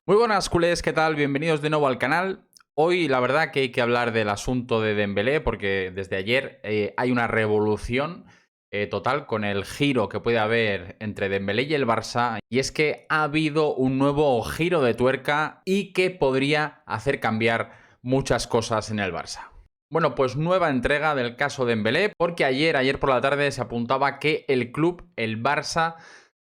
Muy buenas, culés, ¿qué tal? Bienvenidos de nuevo al canal. Hoy la verdad que hay que hablar del asunto de Dembélé porque desde ayer hay una revolución total con el giro que puede haber entre Dembélé y el Barça, y es que ha habido un nuevo giro de tuerca y que podría hacer cambiar muchas cosas en el Barça. Bueno, pues nueva entrega del caso Dembélé, porque ayer por la tarde se apuntaba que el club, el Barça,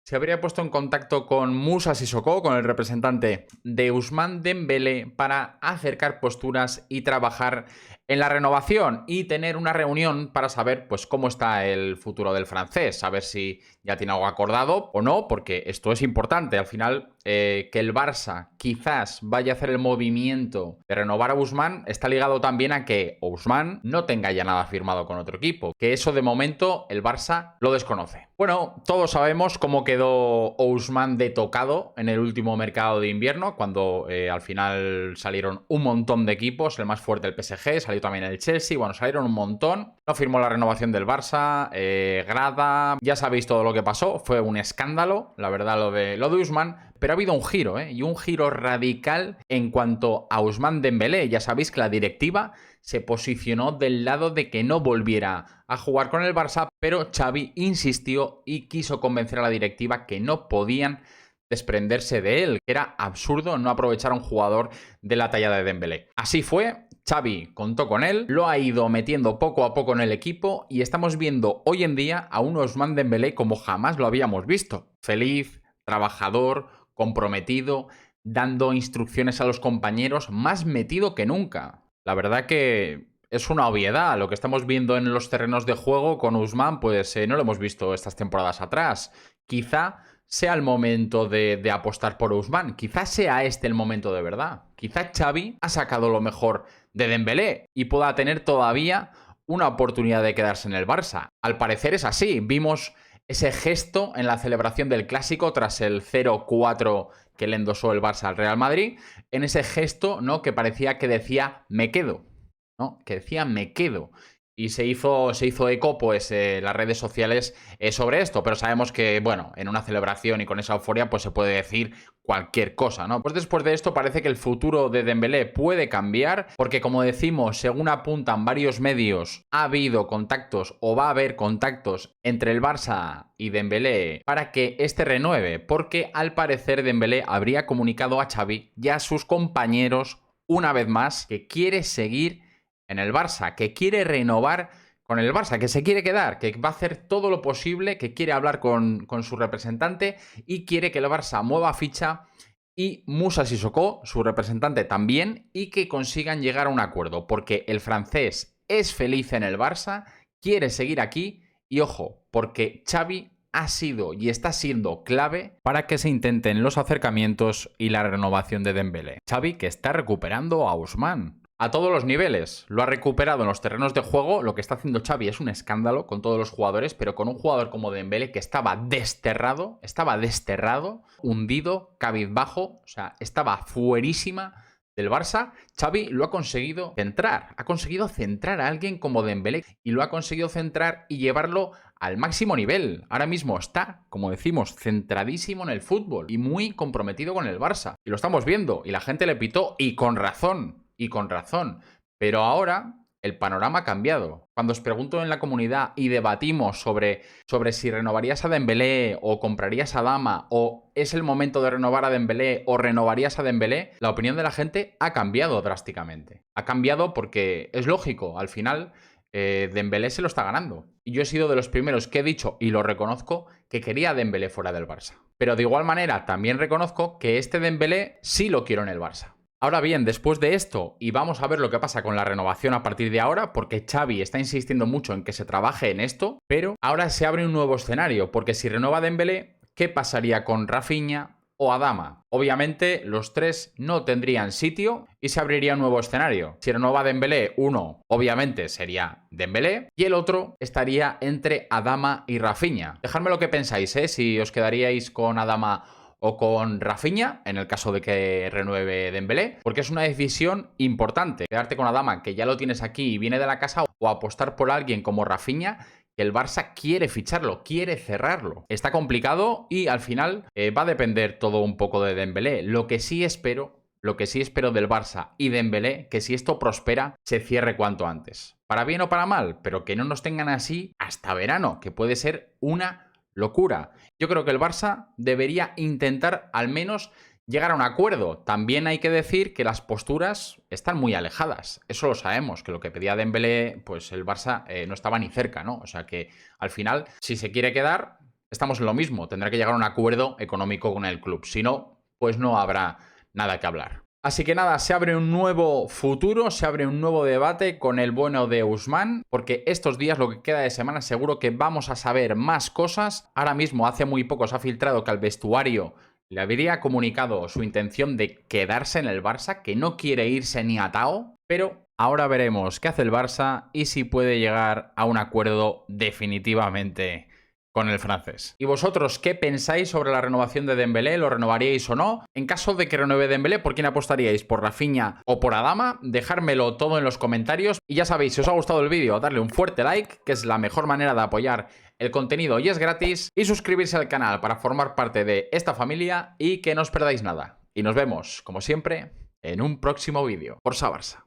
se habría puesto en contacto con Moussa Sissoko, con el representante de Ousmane Dembélé, para acercar posturas y trabajar en la renovación y tener una reunión para saber pues cómo está el futuro del francés, a ver si ya tiene algo acordado o no, porque esto es importante. Al final, que el Barça quizás vaya a hacer el movimiento de renovar a Ousmane está ligado también a que Ousmane no tenga ya nada firmado con otro equipo, que eso de momento el Barça lo desconoce. Bueno, todos sabemos cómo quedó Ousmane de tocado en el último mercado de invierno, cuando al final salieron un montón de equipos, el más fuerte el PSG, salió también el Chelsea, bueno, salieron un montón. No firmó la renovación del Barça, grada, ya sabéis todo lo que pasó, fue un escándalo, la verdad, lo de Ousmane, pero ha habido un giro, y un giro radical en cuanto a Ousmane Dembélé. Ya sabéis que la directiva se posicionó del lado de que no volviera a jugar con el Barça, pero Xavi insistió y quiso convencer a la directiva que no podían desprenderse de él, que era absurdo no aprovechar a un jugador de la talla de Dembélé. Así fue, Xavi contó con él, lo ha ido metiendo poco a poco en el equipo y estamos viendo hoy en día a un Ousmane Dembélé como jamás lo habíamos visto. Feliz, trabajador, comprometido, dando instrucciones a los compañeros, más metido que nunca. La verdad que es una obviedad. Lo que estamos viendo en los terrenos de juego con Ousmane, pues no lo hemos visto estas temporadas atrás. Quizá sea el momento de apostar por Ousmane. Quizá sea este el momento de verdad. Quizá Xavi ha sacado lo mejor de Dembélé y pueda tener todavía una oportunidad de quedarse en el Barça. Al parecer es así. Vimos ese gesto en la celebración del Clásico tras el 0-4 que le endosó el Barça al Real Madrid. En ese gesto, ¿no?, que parecía que decía me quedo, ¿no? Que decía me quedo. Y se hizo eco, pues, las redes sociales sobre esto. Pero sabemos que, bueno, en una celebración y con esa euforia, pues se puede decir cualquier cosa, ¿no? Pues después de esto parece que el futuro de Dembélé puede cambiar, porque como decimos, según apuntan varios medios, ha habido contactos o va a haber contactos entre el Barça y Dembélé para que este renueve, porque al parecer Dembélé habría comunicado a Xavi y a sus compañeros una vez más que quiere seguir en el Barça, que quiere renovar con el Barça, que se quiere quedar, que va a hacer todo lo posible, que quiere hablar con su representante y quiere que el Barça mueva ficha y Moussa Sissoko, su representante, también, y que consigan llegar a un acuerdo, porque el francés es feliz en el Barça, quiere seguir aquí y ojo, porque Xavi ha sido y está siendo clave para que se intenten los acercamientos y la renovación de Dembélé. Xavi, que está recuperando a Ousmane a todos los niveles. Lo ha recuperado en los terrenos de juego. Lo que está haciendo Xavi es un escándalo con todos los jugadores, pero con un jugador como Dembélé que estaba desterrado, hundido, cabizbajo, o sea, estaba fuerísima del Barça. Xavi lo ha conseguido centrar a alguien como Dembélé y lo ha conseguido centrar y llevarlo al máximo nivel. Ahora mismo está, como decimos, centradísimo en el fútbol y muy comprometido con el Barça. Y lo estamos viendo y la gente le pitó y con razón. Pero ahora el panorama ha cambiado. Cuando os pregunto en la comunidad y debatimos sobre si renovarías a Dembélé o comprarías a Dama o es el momento de renovar a Dembélé o renovarías a Dembélé, la opinión de la gente ha cambiado drásticamente. Ha cambiado porque es lógico, al final Dembélé se lo está ganando. Y yo he sido de los primeros que he dicho, y lo reconozco, que quería a Dembélé fuera del Barça. Pero de igual manera también reconozco que este Dembélé sí lo quiero en el Barça. Ahora bien, después de esto, y vamos a ver lo que pasa con la renovación a partir de ahora, porque Xavi está insistiendo mucho en que se trabaje en esto, pero ahora se abre un nuevo escenario, porque si renueva Dembélé, ¿qué pasaría con Rafinha o Adama? Obviamente, los tres no tendrían sitio y se abriría un nuevo escenario. Si renueva Dembélé, uno, obviamente, sería Dembélé, y el otro estaría entre Adama y Rafinha. Dejadme lo que pensáis, si os quedaríais con Adama o con Rafinha, en el caso de que renueve Dembélé, porque es una decisión importante. Quedarte con Adama, que ya lo tienes aquí y viene de la casa, o apostar por alguien como Rafinha, que el Barça quiere ficharlo, quiere cerrarlo. Está complicado y al final va a depender todo un poco de Dembélé. Lo que sí espero del Barça y Dembélé, que si esto prospera, se cierre cuanto antes. Para bien o para mal, pero que no nos tengan así hasta verano, que puede ser una locura. Yo creo que el Barça debería intentar al menos llegar a un acuerdo. También hay que decir que las posturas están muy alejadas. Eso lo sabemos, que lo que pedía Dembélé, pues el Barça no estaba ni cerca, ¿no? O sea que al final, si se quiere quedar, estamos en lo mismo. Tendrá que llegar a un acuerdo económico con el club. Si no, pues no habrá nada que hablar. Así que nada, se abre un nuevo futuro, se abre un nuevo debate con el bueno de Ousmane, porque estos días, lo que queda de semana, seguro que vamos a saber más cosas. Ahora mismo, hace muy poco, se ha filtrado que al vestuario le habría comunicado su intención de quedarse en el Barça, que no quiere irse ni atao, pero ahora veremos qué hace el Barça y si puede llegar a un acuerdo definitivamente con el francés. ¿Y vosotros qué pensáis sobre la renovación de Dembélé? ¿Lo renovaríais o no? En caso de que renueve Dembélé, ¿por quién apostaríais? ¿Por Rafinha o por Adama? Dejármelo todo en los comentarios. Y ya sabéis, si os ha gustado el vídeo, darle un fuerte like, que es la mejor manera de apoyar el contenido y es gratis. Y suscribirse al canal para formar parte de esta familia y que no os perdáis nada. Y nos vemos, como siempre, en un próximo vídeo. Forza Barça.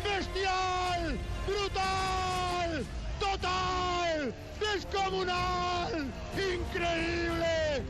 ¡Bestial! ¡Brutal! ¡Total! ¡Descomunal! ¡Increíble!